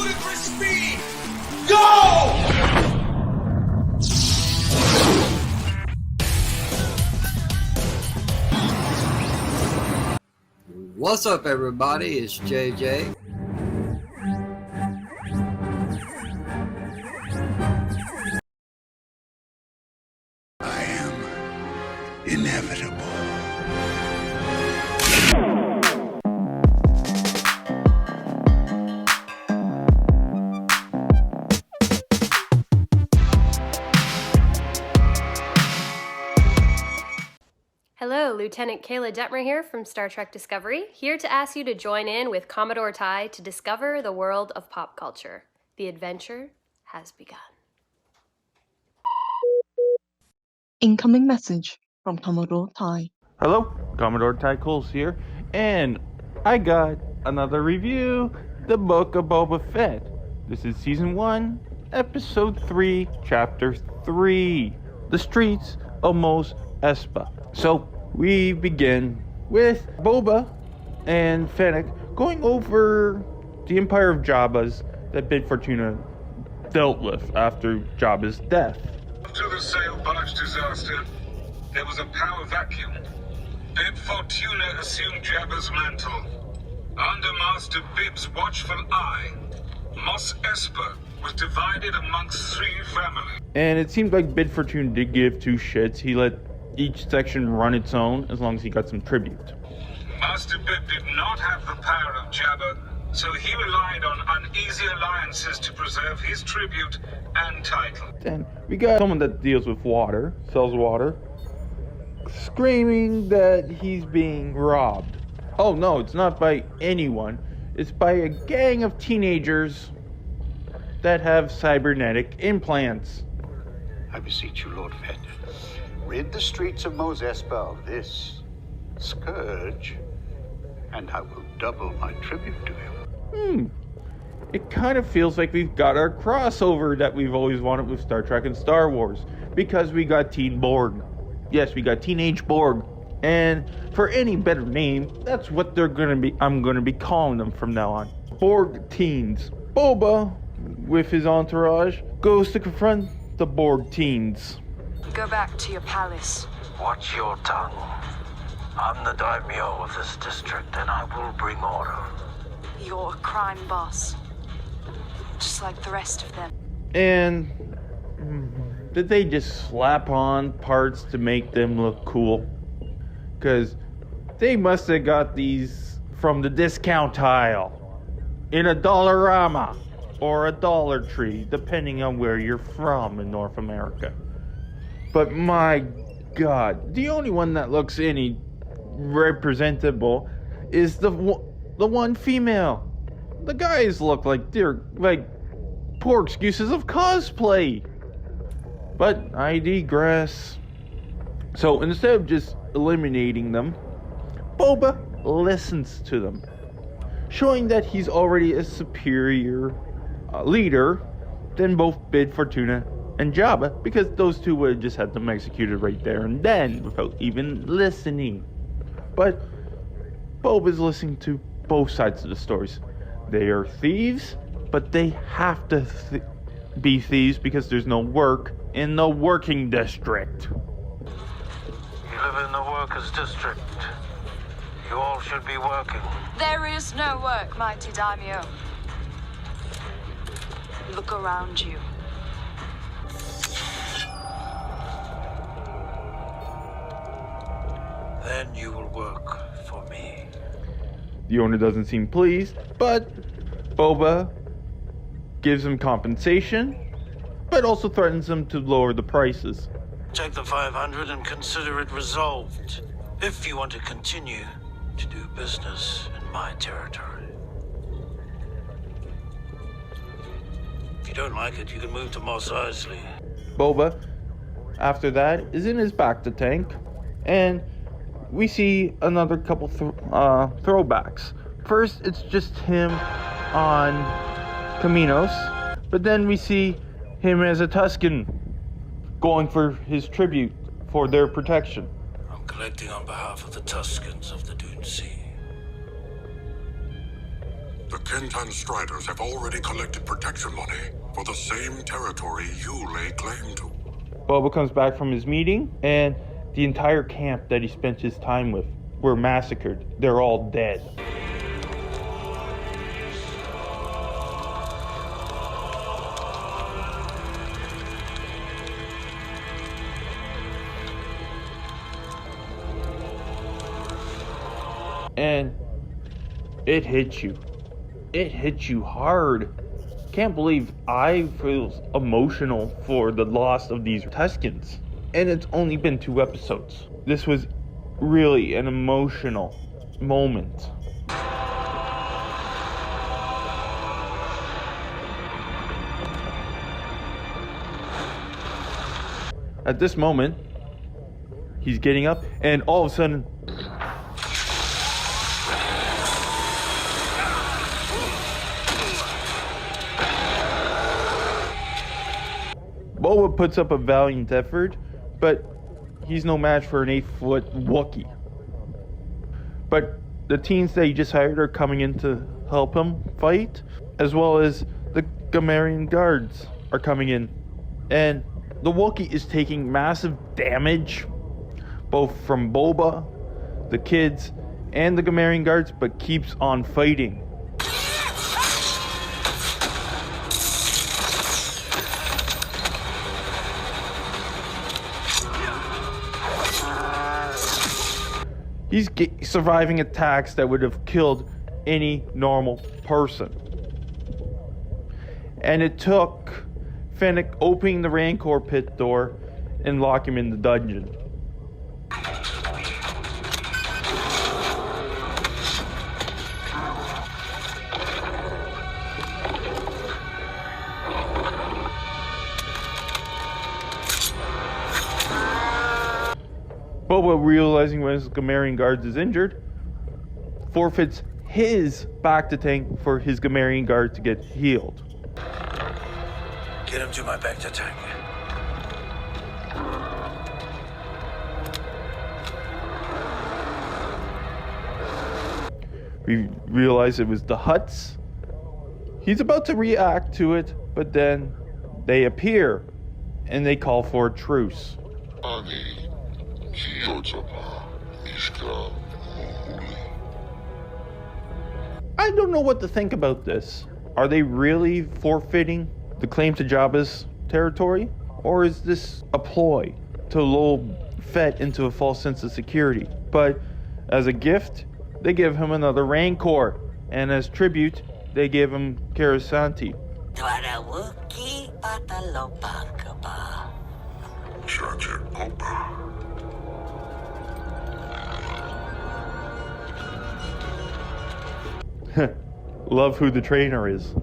Ludicrous speed! Go! What's up, everybody? It's JJ. I am inevitable. Hello, Lieutenant Kayla Detmer here from Star Trek Discovery, here to ask you to join in with Commodore Ty to discover the world of pop culture. The adventure has begun. Incoming message from Commodore Ty. Hello, Commodore Ty Coles here, and I got another review, The Book of Boba Fett. This is Season 1, Episode 3, Chapter 3, The Streets of Mos Espa. So, we begin with Boba and Fennec going over the Empire of Jabba's that Bib Fortuna dealt with after Jabba's death. After the sail barge disaster, there was a power vacuum. Bib Fortuna assumed Jabba's mantle. Under Master Bib's watchful eye, Mos Espa was divided amongst three families. And it seemed like Bib Fortuna did give two shits. He let each section run its own as long as he got some tribute. Master Bib did not have the power of Jabba, so he relied on uneasy alliances to preserve his tribute and title. Then we got someone that deals with water, sells water, screaming that he's being robbed. Oh no, it's not by anyone. It's by a gang of teenagers that have cybernetic implants. I beseech you, Lord Fett, rid the streets of Mos Espa of this scourge, and I will double my tribute to him. It kind of feels like we've got our crossover that we've always wanted with Star Trek and Star Wars, because we got Teen Borg. Yes, we got Teenage Borg. And for any better name, that's what I'm gonna be calling them from now on. Borg teens. Boba, with his entourage, goes to confront the Borg teens. Go back to your palace. Watch your tongue. I'm the daimyo of this district, and I will bring order. You're a crime boss. Just like the rest of them. And did they just slap on parts to make them look cool? Because they must have got these from the discount aisle in a Dollarama or a Dollar Tree, depending on where you're from in North America. But my God, the only one that looks any representable is the one female. The guys look like they're like poor excuses of cosplay. But I digress. So instead of just eliminating them, Boba listens to them, showing that he's already a superior leader than both Bib Fortuna and Jabba, because those two would have just had them executed right there and then without even listening. But Boba's listening to both sides of the stories. They are thieves, but they have to be thieves because there's no work in the working district. You live in the workers' district. You all should be working. There is no work, mighty daimyo. Look around you. Then you will work for me. The owner doesn't seem pleased, but Boba gives him compensation, but also threatens him to lower the prices. Take the 500 and consider it resolved. If you want to continue to do business in my territory. If you don't like it, you can move to Mos Eisley. Boba, after that, is in his bacta tank, and we see another couple throwbacks. First, it's just him on Caminos, but then we see him as a Tusken going for his tribute for their protection. I'm collecting on behalf of the Tuskens of the Dune Sea. The Kentan Striders have already collected protection money for the same territory you lay claim to. Boba comes back from his meeting, and the entire camp that he spent his time with were massacred. They're all dead. And it hits you. It hits you hard. Can't believe I feel emotional for the loss of these Tuskens. And it's only been 2 episodes. This was really an emotional moment. At this moment, he's getting up, and all of a sudden, Boba puts up a valiant effort, but he's no match for an 8-foot Wookiee. But the teens that he just hired are coming in to help him fight, as well as the Gamorrean guards are coming in. And the Wookiee is taking massive damage, both from Boba, the kids, and the Gamorrean guards, but keeps on fighting. He's surviving attacks that would have killed any normal person. And it took Fennec opening the Rancor pit door and lock him in the dungeon. Boba, realizing when his Gamorrean guards is injured, forfeits his bacta tank for his Gamorrean guard to get healed. Get him to my bacta tank. We realize it was the Hutts. He's about to react to it, but then they appear and they call for a truce. I don't know what to think about this. Are they really forfeiting the claim to Jabba's territory? Or is this a ploy to lull Fett into a false sense of security? But as a gift, they give him another rancor. And as tribute, they give him Krrsantan. Love who the trainer is.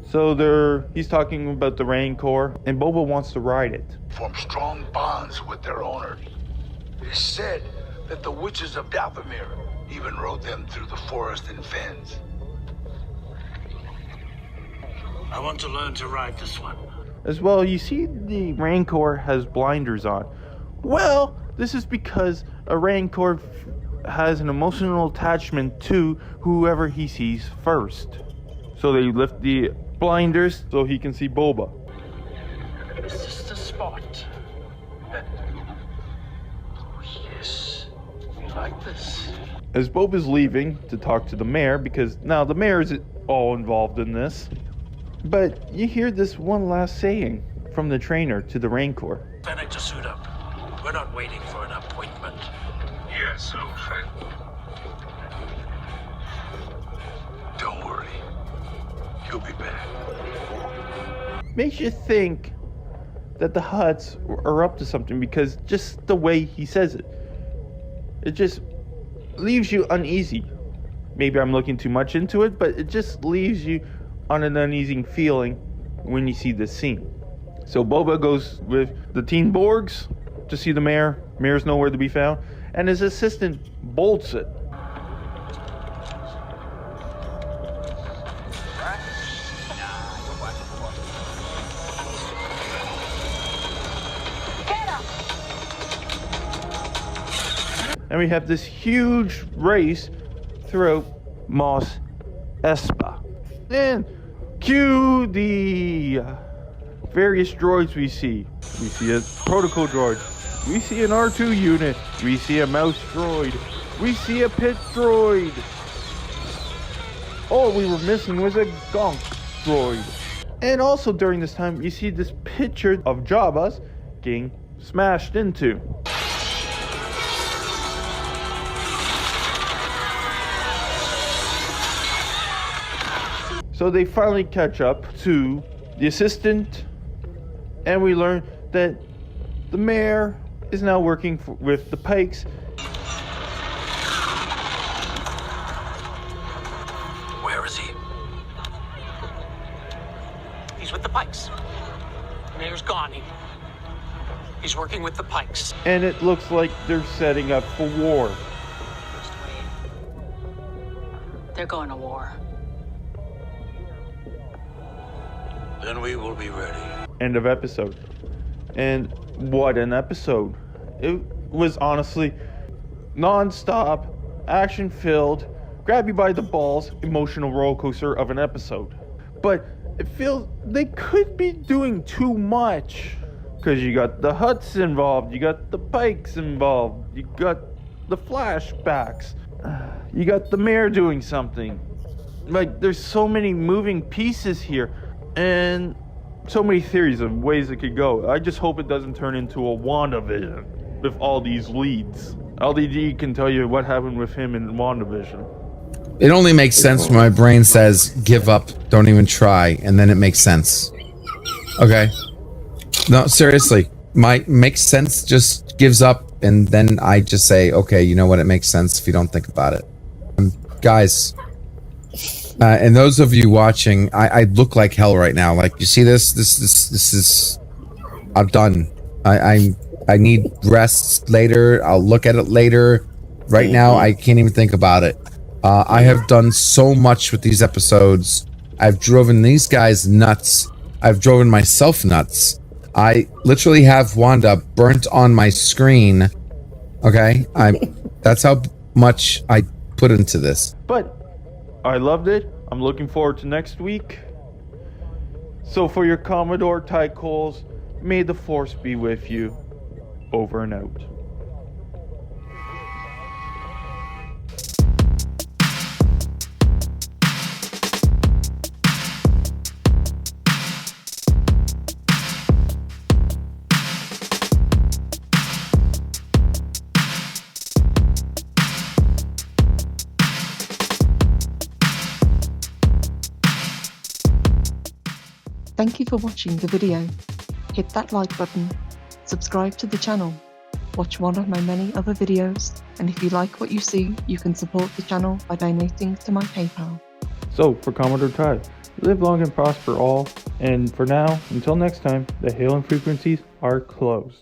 So he's talking about the Rancor, and Boba wants to ride it. Form strong bonds with their owners. It is said that the witches of Dathomir even rode them through the forest and fens. I want to learn to ride this one. As well, you see the Rancor has blinders on. Well, this is because a Rancor has an emotional attachment to whoever he sees first. So they lift the blinders so he can see Boba. Is this the spot? Oh, yes. We like this. As Boba's leaving to talk to the mayor, because now the mayor is all involved in this, but you hear this one last saying from the trainer to the Rancor. Fennec, to suit up. We're not waiting for an appointment. Yes, old friend. Don't worry. He'll be back. Makes you think that the Hutts are up to something, because just the way he says it, it just leaves you uneasy. Maybe I'm looking too much into it, but it just leaves you on an uneasy feeling when you see this scene. So Boba goes with the teen Borgs to see the mayor. Mayor's nowhere to be found, and his assistant bolts it. and we have this huge race throughout Mos Espa. And cue the various droids we see. We see a protocol droid. We see an R2 unit. We see a mouse droid. We see a pit droid. All we were missing was a gonk droid. And also during this time, you see this picture of Jabba's getting smashed into. So they finally catch up to the assistant, and we learn that the mayor is now working with the Pykes. Where is he? He's with the Pykes. The mayor's gone. He's working with the Pykes. And it looks like they're setting up for war. They're going to war. Then we will be ready. End of episode. And what an episode. It was honestly non-stop, action-filled, grab you by the balls, emotional roller coaster of an episode. But it feels they could be doing too much. Because you got the Hutts involved, you got the Pykes involved, you got the flashbacks, you got the mayor doing something. Like, there's so many moving pieces here, and so many theories of ways it could go. I just hope it doesn't turn into a WandaVision with all these leads. LDD can tell you what happened with him in WandaVision. It only makes sense when my brain says, give up, don't even try, and then it makes sense. Okay? No, seriously. Makes sense just gives up, and then I just say, okay, you know what, it makes sense if you don't think about it. Guys, and those of you watching, I look like hell right now. Like, you see this? This is... I'm done. I need rest later. I'll look at it later. Right now, I can't even think about it. I have done so much with these episodes. I've driven these guys nuts. I've driven myself nuts. I literally have Wanda burnt on my screen. Okay? That's how much I put into this. But I loved it. I'm looking forward to next week. So for your Commodore Tycols, may the Force be with you. Over and out. Thank you for watching the video. Hit that like button, subscribe to the channel, watch one of my many other videos, and if you like what you see, you can support the channel by donating to my PayPal. So, for Commodore Ty, live long and prosper all, and for now, until next time, the hail and frequencies are closed.